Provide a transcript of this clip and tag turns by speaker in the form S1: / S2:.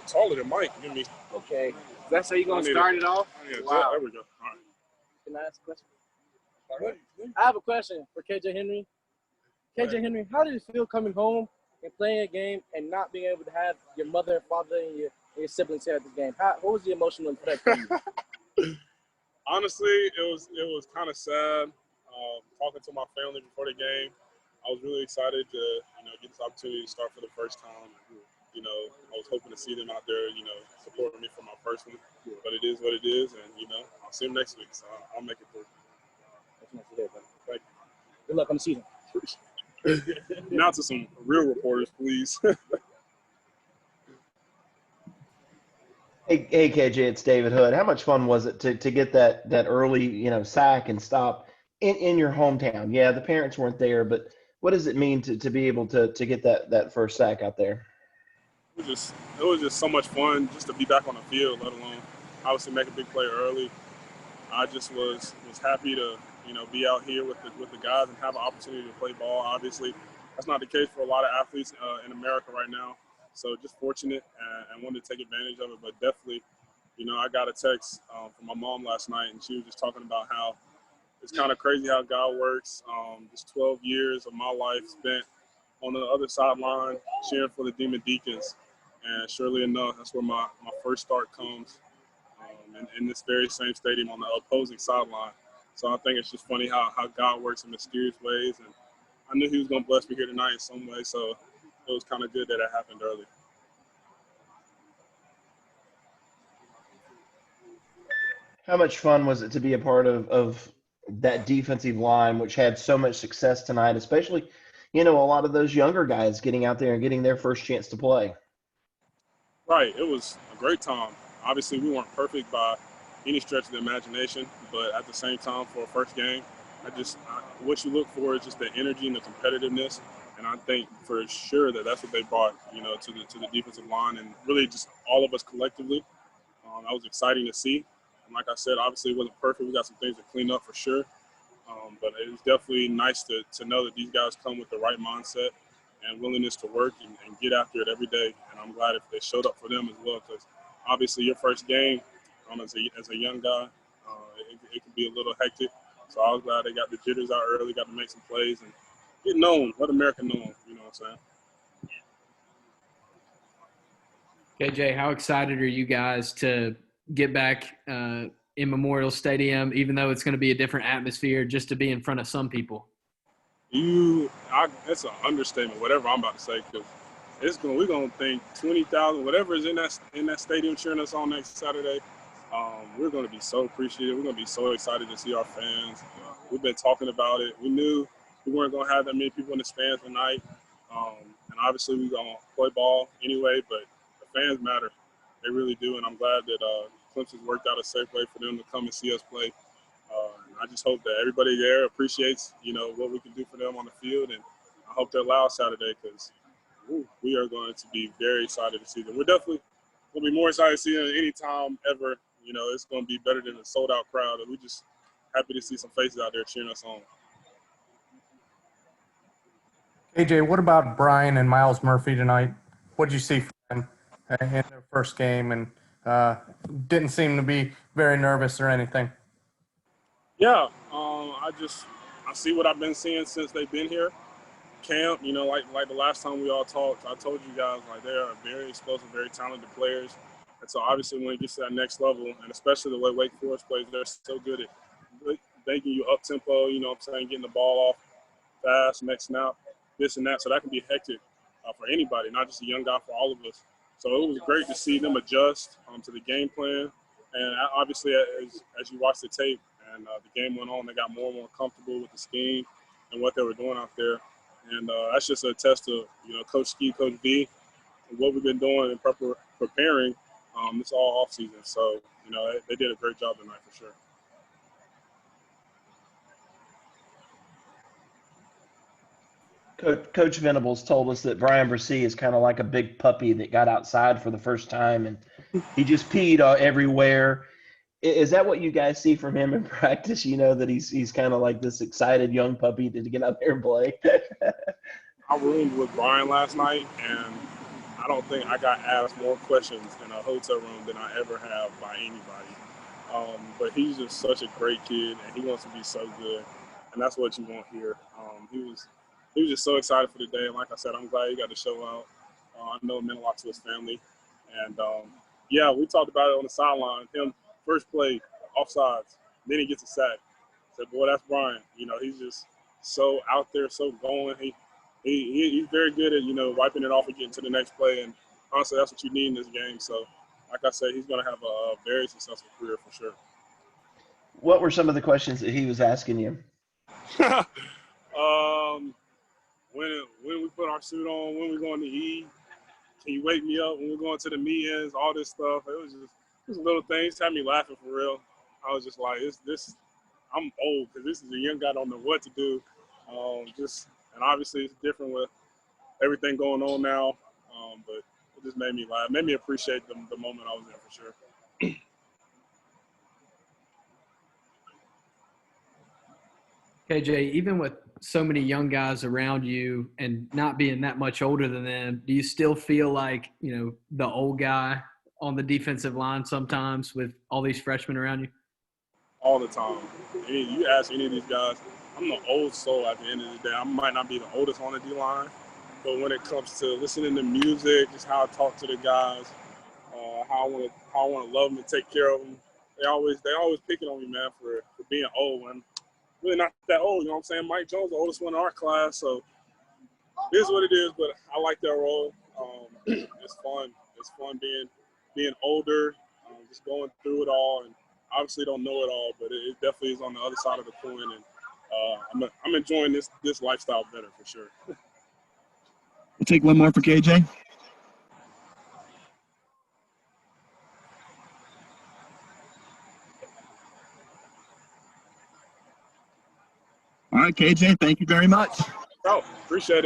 S1: taller than Mike. Give me.
S2: Okay. That's how you're going to start it off?
S1: Yeah,
S2: wow.
S1: There we go. All right.
S2: Can I ask a question? I have a question for KJ Henry. KJ Henry, how did it feel coming home and playing a game and not being able to have your mother and father and your siblings here at this game? What was the emotional effect for you?
S1: Honestly, it was kind of sad talking to my family before the game. I was really excited to get this opportunity to start for the first time. I was hoping to see them out there, supporting me for my first one. But it is what it is, and I'll see them next week. So I'll make it through.
S2: That's nice to hear, buddy. Thank you. Good luck on the season.
S1: Now to some real reporters, please.
S3: Hey, KJ, it's David Hood. How much fun was it to get that early, sack and stop in your hometown? Yeah, the parents weren't there, but what does it mean to be able to get that first sack out there?
S1: It was just so much fun just to be back on the field, let alone obviously make a big play early. I just was happy to be out here with the guys and have an opportunity to play ball. Obviously, that's not the case for a lot of athletes in America right now. So just fortunate and wanted to take advantage of it. But definitely, I got a text from my mom last night, and she was just talking about how it's kind of crazy how God works. Just 12 years of my life spent on the other sideline cheering for the Demon Deacons. And surely enough, that's where my first start comes in this very same stadium on the opposing sideline. So I think it's just funny how God works in mysterious ways. And I knew he was going to bless me here tonight in some way. So it was kind of good that it happened early.
S3: How much fun was it to be a part of that defensive line, which had so much success tonight, especially, a lot of those younger guys getting out there and getting their first chance to play?
S1: Right. It was a great time. Obviously, we weren't perfect by any stretch of the imagination, but at the same time, for a first game, what you look for is just the energy and the competitiveness. And I think for sure that's what they brought, to the defensive line and really just all of us collectively. That was exciting to see. And like I said, obviously it wasn't perfect. We got some things to clean up for sure. But it was definitely nice to know that these guys come with the right mindset and willingness to work and get after it every day. And I'm glad if they showed up for them as well, because obviously your first game as a young guy, it can be a little hectic. So I was glad they got the jitters out early, got to make some plays and get known, let America know them, you know what I'm saying?
S4: KJ, how excited are you guys to get back in Memorial Stadium, even though it's going to be a different atmosphere, just to be in front of some people?
S1: It's an understatement, whatever I'm about to say, because we're going to think 20,000, whatever is in that stadium cheering us on next Saturday. We're going to be so appreciative. We're going to be so excited to see our fans. We've been talking about it. We knew we weren't going to have that many people in the stands tonight. And obviously we're going to play ball anyway, but the fans matter. They really do. And I'm glad that Clemson's worked out a safe way for them to come and see us play. And I just hope that everybody there appreciates, what we can do for them on the field. And I hope they're loud Saturday, because we are going to be very excited to see them. We're definitely going to be more excited to see them any time ever. It's going to be better than a sold-out crowd. And we're just happy to see some faces out there cheering us on.
S5: AJ, what about Bryan and Myles Murphy tonight? What did you see from them in their first game? And didn't seem to be very nervous or anything.
S1: Yeah, I see what I've been seeing since they've been here. Camp, like the last time we all talked, I told you guys, they are very explosive, very talented players. And so obviously when it gets to that next level, and especially the way Wake Forest plays, they're so good at making you up-tempo, getting the ball off fast, next snap, this and that. So that can be hectic for anybody, not just a young guy, for all of us. So it was great to see them adjust to the game plan. And obviously, as you watch the tape and the game went on, they got more and more comfortable with the scheme and what they were doing out there. And that's just a test of, Coach Ski, Coach B, and what we've been doing and preparing this all off season. So, they did a great job tonight for sure.
S3: Coach Venables told us that Bryan Bresee is kind of like a big puppy that got outside for the first time, and he just peed everywhere. Is that what you guys see from him in practice? That he's kind of like this excited young puppy to get out there and play?
S1: I roomed with Bryan last night, and I don't think I got asked more questions in a hotel room than I ever have by anybody. But he's just such a great kid, and he wants to be so good, and that's what you want here. He was just so excited for the day, and like I said, I'm glad he got to show out. I know it meant a lot to his family, and yeah, we talked about it on the sideline. Him first play offsides, then he gets a sack. I said, boy, that's Bryan. You know, he's just so out there, so going. He's very good at, you know, wiping it off and getting to the next play. And honestly, that's what you need in this game. So, like I said, he's going to have a very successful career for sure.
S3: What were some of the questions that he was asking you?
S1: When we put our suit on, when we're going to eat, can you wake me up when we're going to the meetings, all this stuff. It was just little things had me laughing for real. I was just like, I'm old because this is a young guy, don't know what to do. And obviously it's different with everything going on now, but it just made me laugh, made me appreciate the moment I was in for sure.
S4: KJ, even with so many young guys around you and not being that much older than them, do you still feel like, you know, the old guy on the defensive line sometimes with all these freshmen around you?
S1: All the time. You ask any of these guys, I'm the old soul at the end of the day. I might not be the oldest on the D-line, but when it comes to listening to music, just how I talk to the guys, how I want to love them and take care of them, they always picking on me, man, for being old. When I'm really not that old, you know what I'm saying? Mike Jones, the oldest one in our class, so it is what it is, but I like that role. It's fun. It's fun being older, just going through it all, and obviously don't know it all, but it definitely is on the other side of the coin, and I'm enjoying this lifestyle better for sure.
S6: We'll take one more for KJ. All right, KJ, thank you very much.
S1: Oh, appreciate it.